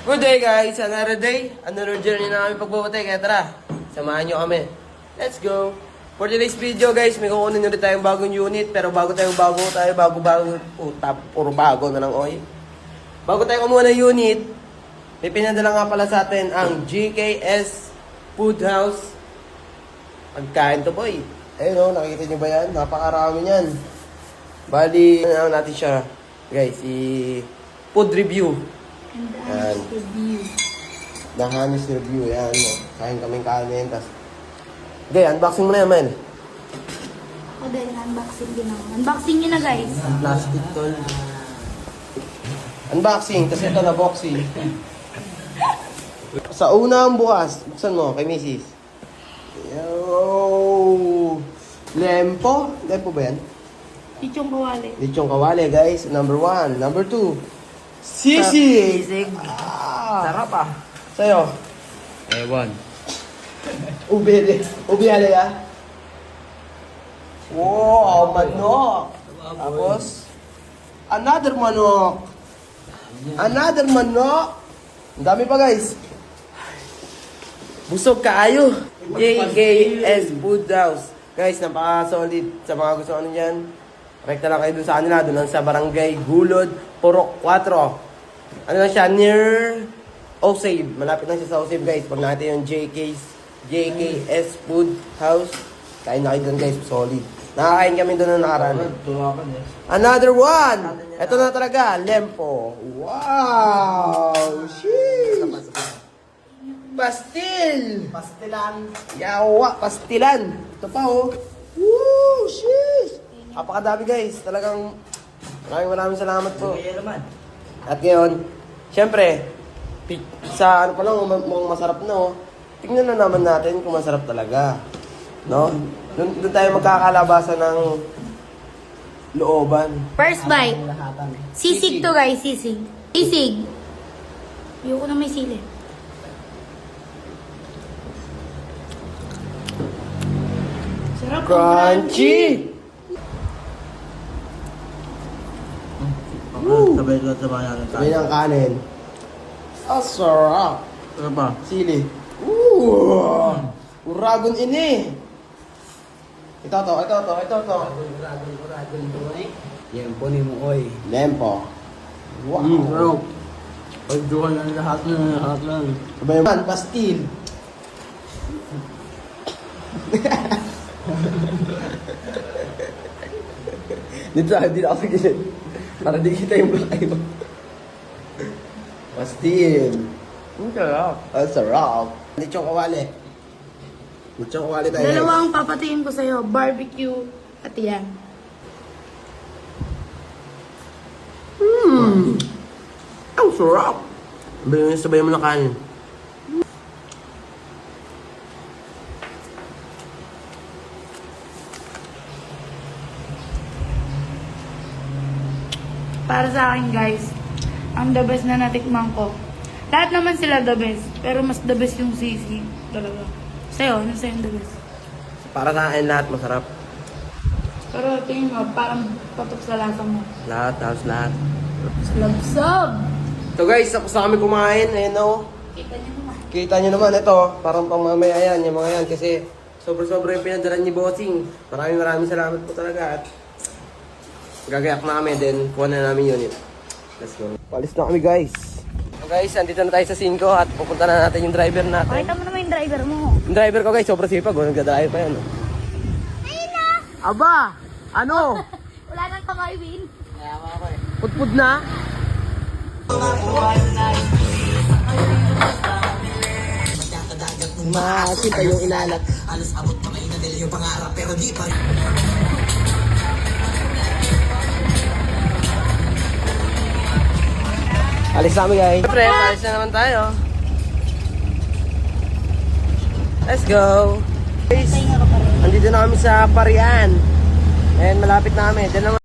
Good day guys, another day, another journey na kami pagbabate. Kaya tara, samahan nyo kami. Let's go! For today's video guys, may kukunin ulit tayong bagong unit. Pero bago puro bago na lang oy. Bago tayo kumuha ng unit, may pinadala nga pala sa atin ang GKS Food House. Pagkain to boy. Ayun o, nakikita nyo ba yan? Napakarami yan. Bali, ano natin siya guys, food review. And review. The honest review, yan mo. Kain kaming kanin, tas... Okay, unboxing mo na yan, Mel. O dahil unboxing din ako. Unboxing nyo na guys. Ang plastic tol. Unboxing, tas ito na boxing. Sa unang bukas, buksan mo kay Mrs. Yo! Lempo? Lempo ba yan? Lichong kawali. Lichong kawali, guys. Number 1. Number 2. Sisig! Sisig. Sarap ah. Sa'yo? Ewan. Ubi halaya. Wow, manok. Tapos, another manok. Another manok. Ang dami pa guys. Busog kaayo. JKS Food House. Guys, napaka-solid. Sa mga gusto ano dyan, rekta lang kayo dun sa kanila. Dun lang sa Barangay Gulod, Purok 4. Ano lang siya, near Osave. Malapit lang siya sa Osave guys. Pag nakita yung JKS Food House, kain na kayo dun guys, solid. Nakakain kami dun na nakaraan. Another one! Ito na talaga, Lempo. Wow! Sheesh! Pastil! Pastilan. Yawa, pastilan. Ito pa oh. Woo! Sheesh! Napakadami guys. Talagang maraming salamat po. Kaya naman. At ngayon, syempre, sa ano pa lang, mukhang masarap na oh. Tingnan na naman natin kung masarap talaga. No? Doon tayo magkakalabasan ng looban. First bite. Sisig to guys, sisig. Sisig. Ayoko na may sili. Sarap. Crunchy! Sabay lang sa mga natin. Sabi ng kanin. Ang sarap. Ano ba? Sili. Ooh! Uragon ini. Ito to. Yan po ni mo oy. Lempo. Wow. Sarap. Pagduhan ng lahat lang. Sabay man, pastil. Dito ako sa gilid. Para di kita yung bulay mo. Pastil. Ang sarap. Ang sarap. Lichong kawali. Lichong kawali tayo. Dalawang papatiin ko sa'yo. Barbecue at yan. Ang sarap. Sabay mo na kanin. Para sa akin guys, ang the best na natikman ko. Lahat naman sila the best. Pero mas the best yung sisig. Talaga. Sa'yo, ano sa'yo yung the best? Para sa akin lahat masarap. Pero tingin mo, parang patok sa lasa mo. Lahat, halos lahat. Labsab! So guys, tapos na kami kumain. Ayan o. Kita niyo naman. Kita nyo naman ito. Parang pamamaya yan. Yung mga yan. Kasi sobra-sobra yung pinadala ni Bossing. Maraming salamat po talaga. At gagayak na kami. Then kuha na namin unit. Let's go. Palis na kami guys. So guys, andito na tayo sa scene ko. At pupunta na natin yung driver natin. Pakita mo naman yung driver mo. Yung driver ko guys, sobrang sipag. Nagdadrive pa yan. Ayun na! Aba! Ano? Wala nang kamay, Win. Putpud na? Maasin pa yung inalat. Alas abot pa may inadil yung pangarap pero di pa. Alis na kami guys. Siyempre, alis na naman tayo. Let's go. Guys, andito na kami sa Parian. And malapit na kami. Diyan naman.